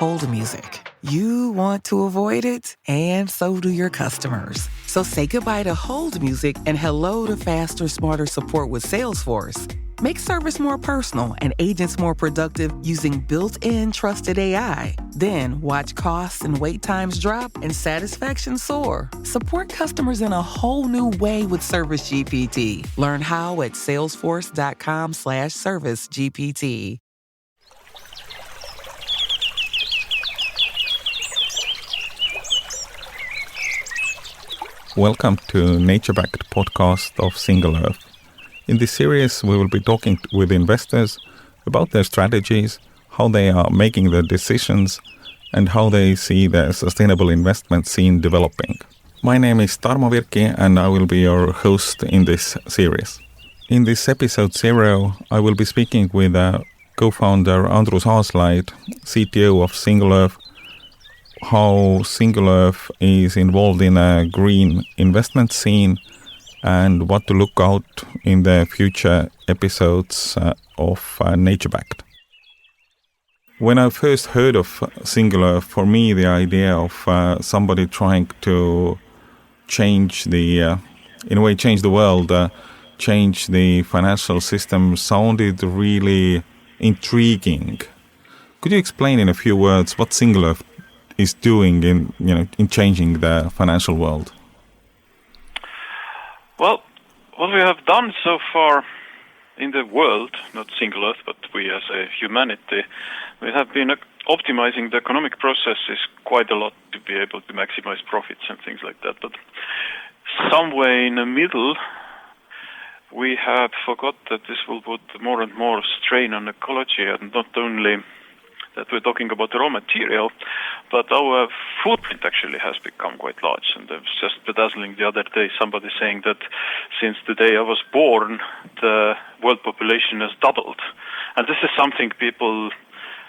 hold music. You want to avoid it, and so do your customers. So say goodbye to hold music and hello to faster, smarter support with Salesforce. Make service more personal and agents more productive using built-in trusted AI. Then watch costs and wait times drop and satisfaction soar. Support customers in a whole new way with Service GPT. Learn how at salesforce.com/servicegpt. Welcome to Nature-backed podcast of Single.Earth. In this series, we will be talking with investors about their strategies, how they are making their decisions, and how they see the sustainable investment scene developing. My name is Tarmo Virki, and I will be your host in this series. In this episode 0, I will be speaking with co-founder Andrus Aaslaid, CTO of Single.Earth, how Single.Earth is involved in a green investment scene, and what to look out in the future episodes of Nature-backed. When I first heard of Single.Earth, for me the idea of somebody trying to change the world, change the financial system sounded really intriguing. Could you explain in a few words what Single.Earth is doing in changing the financial world? Well, what we have done so far in the world, not Single.Earth, but we as a humanity, we have been optimizing the economic processes quite a lot to be able to maximize profits and things like that. But somewhere in the middle, we had forgot that this will put more and more strain on ecology, and not only that we're talking about the raw material, but our footprint actually has become quite large. And I was just bedazzling the other day somebody saying that since the day I was born, the world population has doubled. And this is something people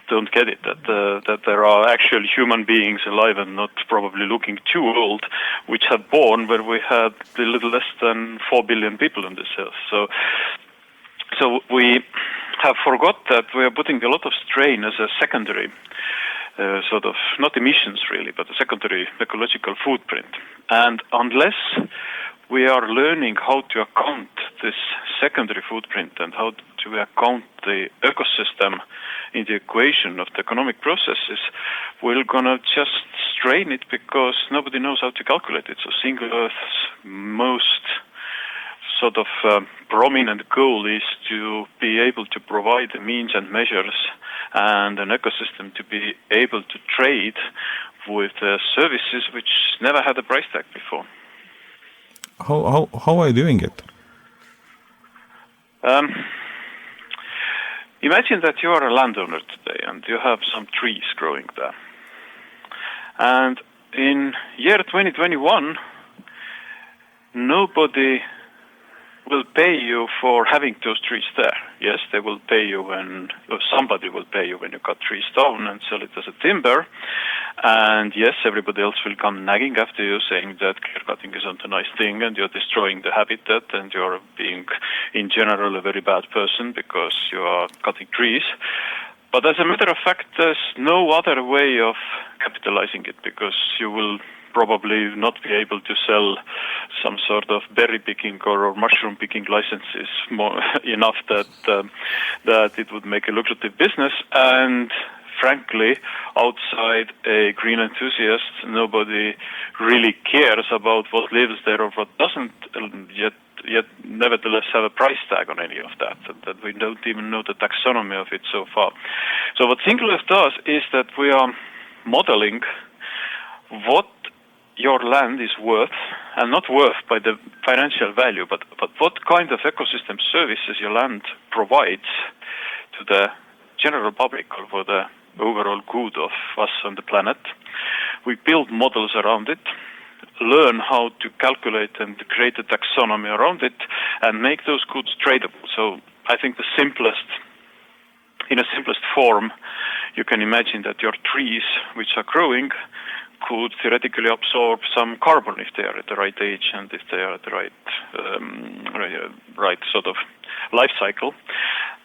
don't get it, that there are actual human beings alive and not probably looking too old, which have born where we had a little less than 4 billion people on this earth. So we have forgot that we are putting a lot of strain as a secondary sort of, not emissions really, but a secondary ecological footprint. And unless we are learning how to account this secondary footprint and how to account the ecosystem in the equation of the economic processes, we're going to just strain it because nobody knows how to calculate it. So Single.Earth's most sort of prominent goal is to be able to provide the means and measures and an ecosystem to be able to trade with services which never had a price tag before. How are you doing it? Imagine that you are a landowner today and you have some trees growing there. And in year 2021, nobody will pay you for having those trees there. Yes, they will pay you somebody will pay you when you cut trees down and sell it as a timber. And yes, everybody else will come nagging after you, saying that clear cutting isn't a nice thing and you're destroying the habitat and you're being, in general, a very bad person because you are cutting trees. But as a matter of fact, there's no other way of capitalizing it because you will probably not be able to sell some sort of berry picking or mushroom picking licenses more enough that it would make a lucrative business. And frankly, outside a green enthusiast, nobody really cares about what lives there or what doesn't yet nevertheless have a price tag on any of that, and that we don't even know the taxonomy of it so far. So what Single.Earth does is that we are modeling what your land is worth, and not worth by the financial value, but what kind of ecosystem services your land provides to the general public or for the overall good of us on the planet. We build models around it, learn how to calculate and create a taxonomy around it, and make those goods tradable. So I think in a simplest form, you can imagine that your trees, which are growing, could theoretically absorb some carbon if they are at the right age and if they are at the right sort of life cycle.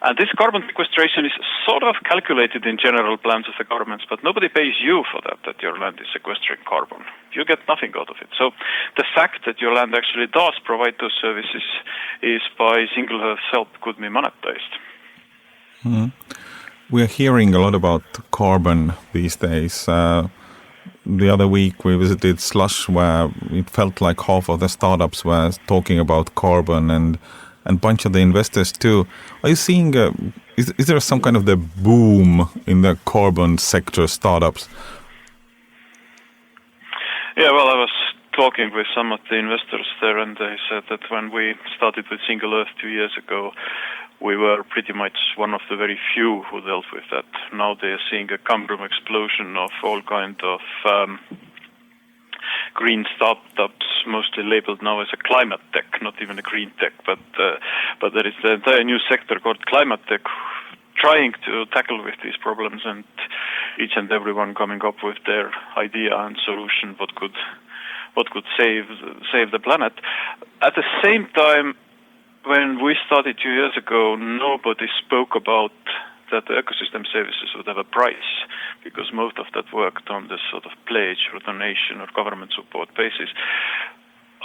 And this carbon sequestration is sort of calculated in general plans of the governments, but nobody pays you for that your land is sequestering carbon. You get nothing out of it. So the fact that your land actually does provide those services is by Single.Earth's help could be monetized. Mm-hmm. We're hearing a lot about carbon these days. The other week we visited Slush, where it felt like half of the startups were talking about carbon, and a bunch of the investors too. Are you seeing, is there some kind of the boom in the carbon sector startups? Yeah, well, I was talking with some of the investors there, and they said that when we started with Single.Earth 2 years ago, we were pretty much one of the very few who dealt with that. Now they are seeing a come from explosion of all kind of green startups, mostly labeled now as a climate tech, not even a green tech, but there is the entire new sector called climate tech trying to tackle with these problems, and each and everyone coming up with their idea and solution what could save the planet. At the same time, when we started 2 years ago, nobody spoke about that the ecosystem services would have a price, because most of that worked on this sort of pledge or donation or government support basis.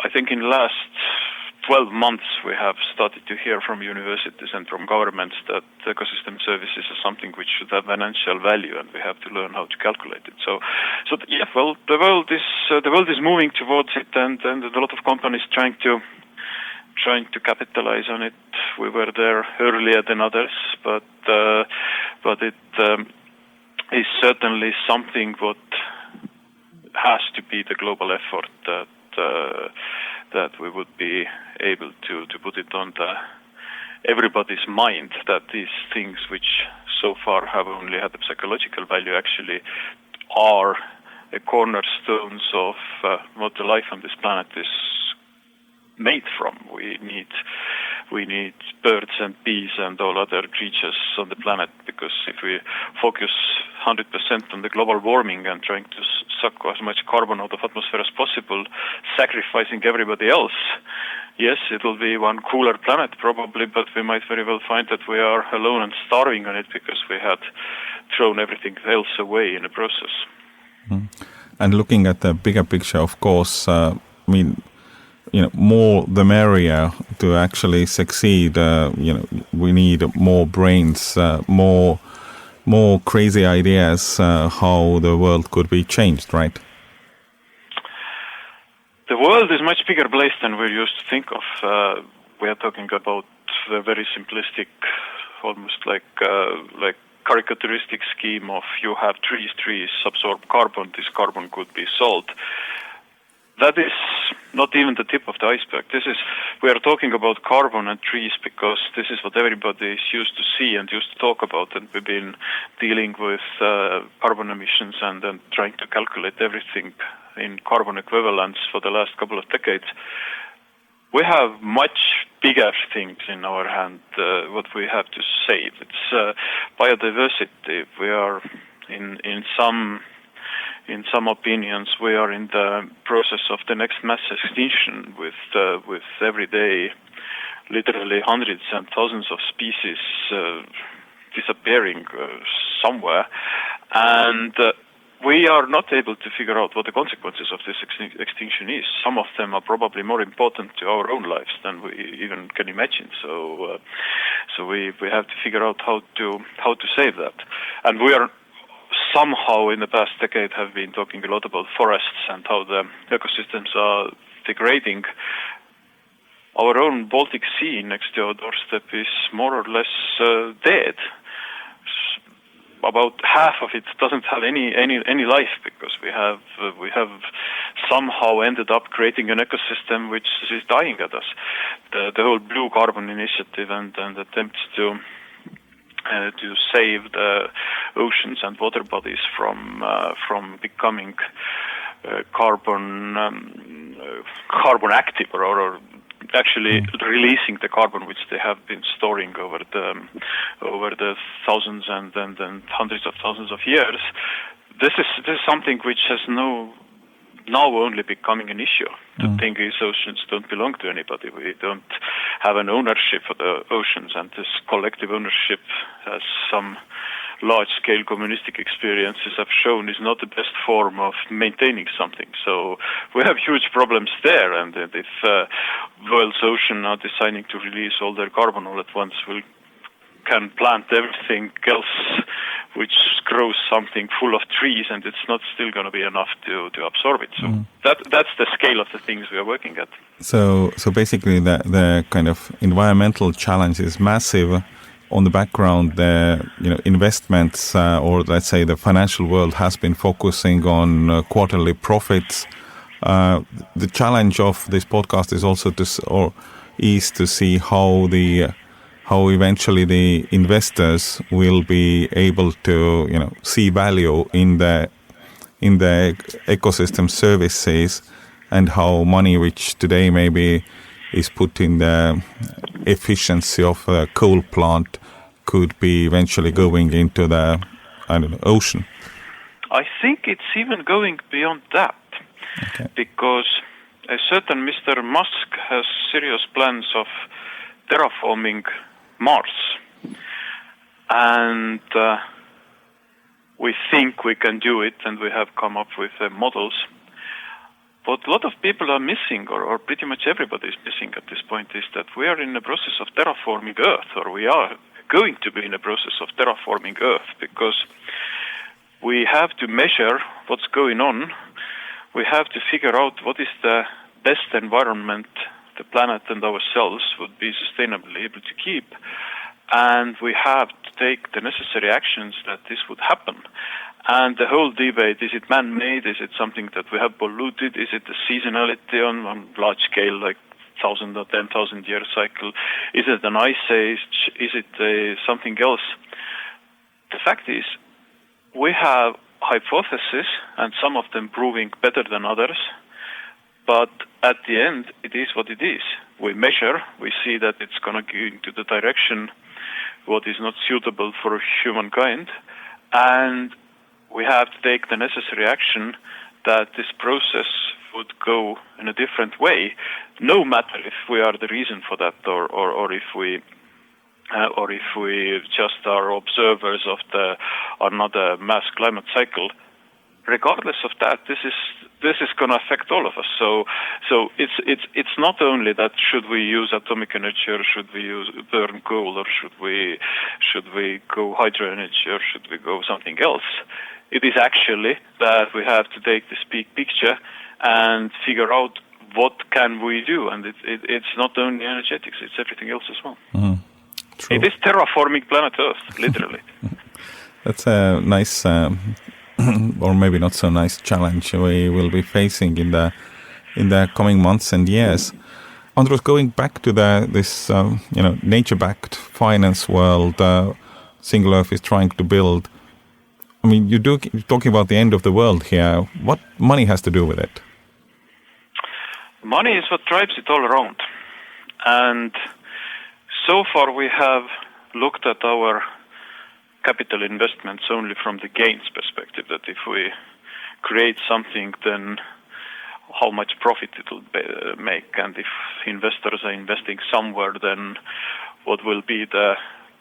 I think in the last 12 months we have started to hear from universities and from governments that ecosystem services are something which should have financial value, and we have to learn how to calculate it. So yeah, well, the world is moving towards it, and a lot of companies trying to capitalize on it. We were there earlier than others, but it is certainly something what has to be the global effort that we would be able to put it on everybody's mind, that these things which so far have only had a psychological value actually are a cornerstones of what the life on this planet is made from. We need birds and bees and all other creatures on the planet, because if we focus 100% on the global warming and trying to suck as much carbon out of the atmosphere as possible, sacrificing everybody else, yes, it will be one cooler planet probably, but we might very well find that we are alone and starving on it because we had thrown everything else away in the process. Mm. And looking at the bigger picture, of course, more the merrier to actually succeed. We need more brains, more crazy ideas how the world could be changed, right? The world is a much bigger place than we used to think of. We are talking about a very simplistic, almost like caricaturistic scheme of you have trees absorb carbon, this carbon could be sold. That is not even the tip of the iceberg. We are talking about carbon and trees because this is what everybody is used to see and used to talk about, and we've been dealing with carbon emissions and then trying to calculate everything in carbon equivalents for the last couple of decades. We have much bigger things in our hand, what we have to save. It's biodiversity. We are in some opinions, we are in the process of the next mass extinction with every day literally hundreds and thousands of species disappearing somewhere. And we are not able to figure out what the consequences of this extinction is. Some of them are probably more important to our own lives than we even can imagine. So we have to figure out how to save that. And we are somehow in the past decade have been talking a lot about forests and how the ecosystems are degrading. Our own Baltic Sea next to our doorstep is more or less dead. About half of it doesn't have any life because we have somehow ended up creating an ecosystem which is dying at us. The whole blue carbon initiative and attempts to save the oceans and water bodies from becoming carbon active or actually releasing the carbon which they have been storing over the thousands and hundreds of thousands of years. This is something which has no now only becoming an issue. To think these oceans don't belong to anybody. We don't have an ownership for the oceans, and this collective ownership, as some large-scale communistic experiences have shown, is not the best form of maintaining something. So we have huge problems there, and if world's ocean are deciding to release all their carbon all at once, we can plant everything else which grows something full of trees, and it's not still going to be enough to absorb it. So that's the scale of the things we are working at. So basically the kind of environmental challenge is massive. On the background, the investments or let's say the financial world has been focusing on quarterly profits. The challenge of this podcast is also to see how eventually the investors will be able to see value in the ecosystem services, and how money which today maybe is put in the efficiency of a coal plant could be eventually going into the ocean. I think it's even going beyond that, because a certain Mr. Musk has serious plans of terraforming Mars, and we think we can do it, and we have come up with models. What a lot of people are missing, or pretty much everybody is missing at this point, is that we are in the process of terraforming Earth, or we are going to be in the process of terraforming Earth, because we have to measure what's going on. We have to figure out what is the best environment the planet and ourselves would be sustainably able to keep. And we have to take the necessary actions that this would happen. And the whole debate, is it man-made? Is it something that we have polluted? Is it the seasonality on large scale, like 1,000 or 10,000 year cycle? Is it an ice age? Is it something else? The fact is, we have hypotheses, and some of them proving better than others. But at the end, it is what it is. We measure, we see that it's going to go into the direction what is not suitable for humankind, and we have to take the necessary action that this process would go in a different way, no matter if we are the reason for that, or if we just are observers of another mass climate cycle. Regardless of that, this is going to affect all of us. So it's not only that should we use atomic energy, or should we burn coal, or should we go hydro energy, or should we go something else. It is actually that we have to take this big picture and figure out what can we do, and it's not only energetics; it's everything else as well. Mm-hmm. True. It is terraforming planet Earth, literally. That's a nice. Or maybe not so nice challenge we will be facing in the coming months and years. Andrus, going back to this nature-backed finance world, Single.Earth is trying to build. I mean, you're talking about the end of the world here. What money has to do with it? Money is what drives it all around, and so far we have looked at our capital investments only from the gains perspective, that if we create something, then how much profit it will make, and if investors are investing somewhere, then what will be the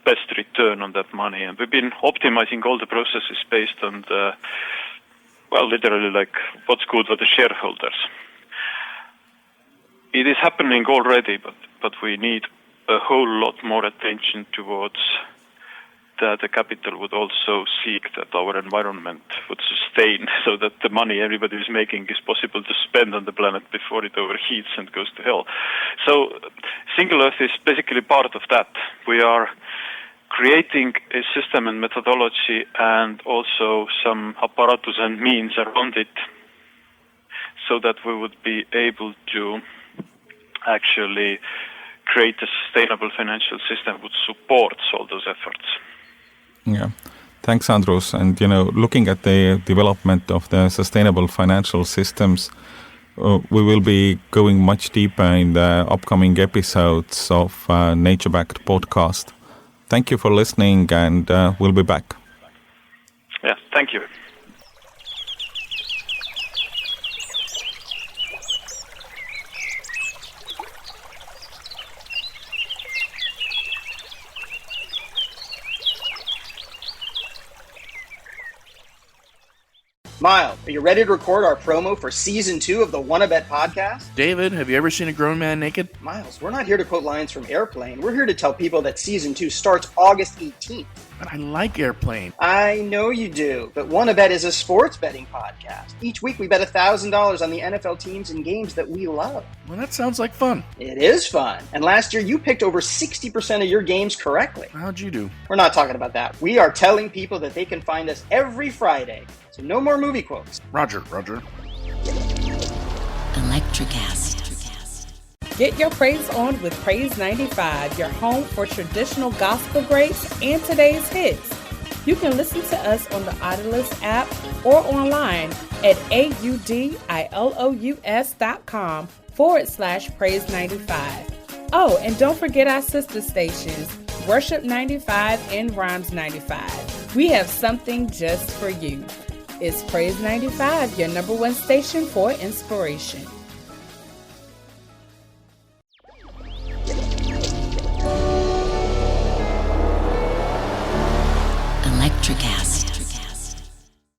best return on that money. And we've been optimizing all the processes based on literally like what's good for the shareholders. It is happening already, but we need a whole lot more attention towards that the capital would also seek that our environment would sustain, so that the money everybody is making is possible to spend on the planet before it overheats and goes to hell. So Single.Earth is basically part of that. We are creating a system and methodology, and also some apparatus and means around it, so that we would be able to actually create a sustainable financial system which supports all those efforts. Yeah. Thanks, Andrus. And, looking at the development of the sustainable financial systems, we will be going much deeper in the upcoming episodes of Nature-Backed Podcast. Thank you for listening, and we'll be back. Yeah, thank you. Miles, are you ready to record our promo for Season 2 of the Wanna-Bet podcast? David, have you ever seen a grown man naked? Miles, we're not here to quote lines from Airplane. We're here to tell people that Season 2 starts August 18th. But I like Airplane. I know you do, but Wanna-Bet is a sports betting podcast. Each week we bet $1,000 on the NFL teams and games that we love. Well, that sounds like fun. It is fun. And last year you picked over 60% of your games correctly. How'd you do? We're not talking about that. We are telling people that they can find us every Friday. So no more movie quotes. Roger. Electricast. Get your praise on with Praise 95, your home for traditional gospel greats and today's hits. You can listen to us on the Audilus app or online at audilous.com/praise95. Oh, and don't forget our sister stations, Worship 95 and Rhymes 95. We have something just for you. It's Praise 95, your number one station for inspiration. Electricast.